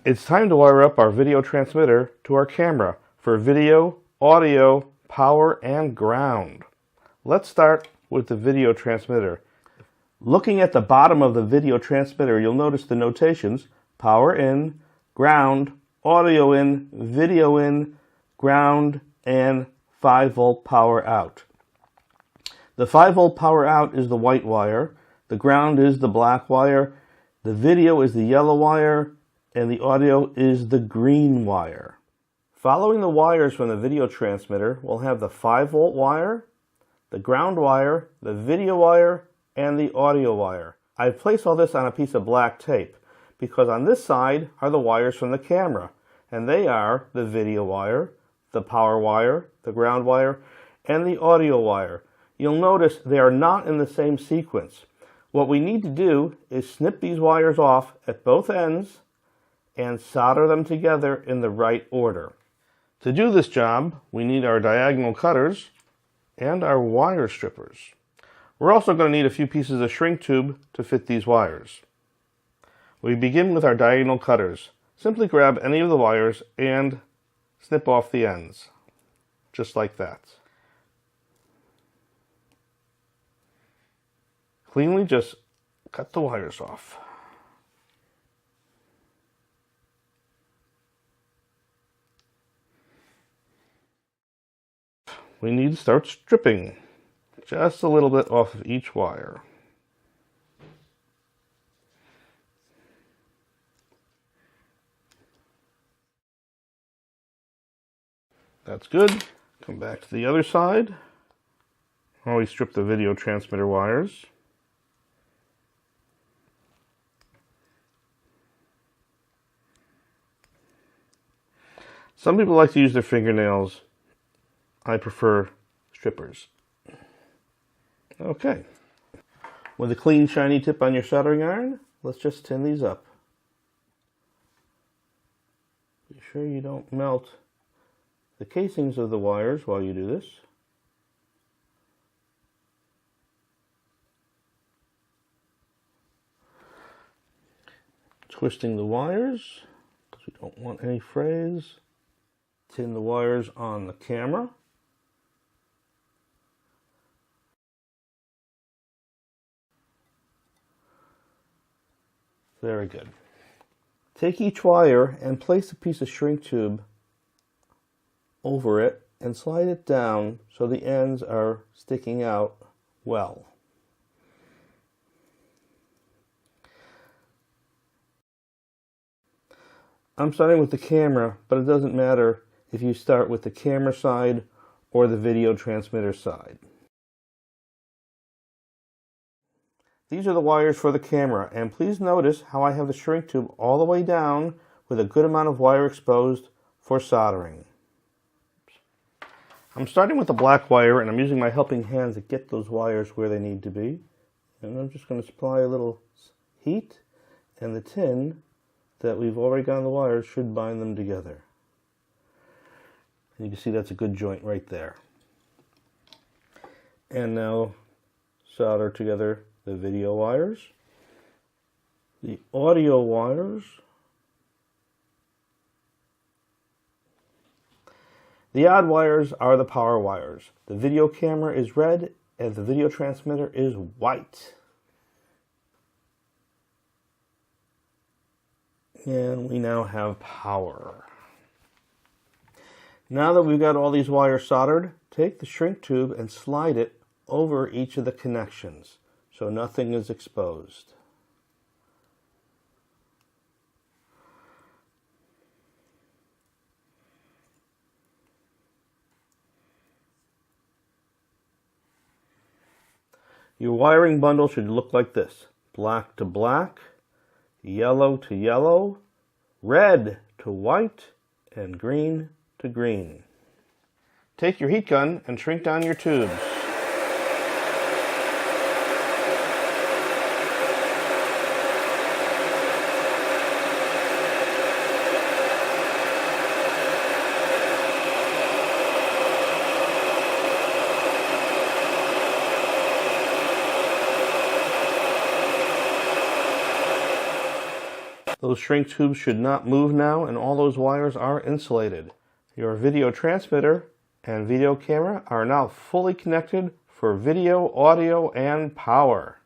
It's time to wire up our video transmitter to our camera for video, audio, power, and ground. Let's start with the video transmitter. Looking at the bottom of the video transmitter, you'll notice the notations: power in, ground, audio in, video in, ground, and 5-volt power out. The 5-volt power out is the white wire, the ground is the black wire, the video is the yellow wire, and the audio is the green wire. Following the wires from the video transmitter, we'll have the 5-volt wire, the ground wire, the video wire, and the audio wire. I've placed all this on a piece of black tape because on this side are the wires from the camera, and they are the video wire, the power wire, the ground wire, and the audio wire. You'll notice they are not in the same sequence. What we need to do is snip these wires off at both ends and solder them together in the right order. To do this job, we need our diagonal cutters and our wire strippers. We're also going to need a few pieces of shrink tube to fit these wires. We begin with our diagonal cutters. Simply grab any of the wires and snip off the ends, just like that. Cleanly just cut the wires off. We need to start stripping just a little bit off of each wire. That's good. Come back to the other side. Always strip the video transmitter wires. Some people like to use their fingernails. I prefer strippers. Okay. With a clean, shiny tip on your soldering iron, let's just tin these up. Be sure you don't melt the casings of the wires while you do this. Twisting the wires, because we don't want any frays. Tin the wires on the camera. Very good. Take each wire and place a piece of shrink tube over it and slide it down so the ends are sticking out well. I'm starting with the camera, but it doesn't matter if you start with the camera side or the video transmitter side. These are the wires for the camera, and please notice how I have the shrink tube all the way down with a good amount of wire exposed for soldering. I'm starting with the black wire, and I'm using my helping hands to get those wires where they need to be. And I'm just going to supply a little heat, and the tin that we've already got on the wires should bind them together. And you can see that's a good joint right there. And now solder together the video wires, the audio wires, the odd wires are the power wires. The video camera is red and the video transmitter is white. And we now have power. Now that we've got all these wires soldered, take the shrink tube and slide it over each of the connections so nothing is exposed. Your wiring bundle should look like this: black to black, yellow to yellow, red to white, and green to green. Take your heat gun and shrink down your tubes. Those shrink tubes should not move now, and all those wires are insulated. Your video transmitter and video camera are now fully connected for video, audio, and power.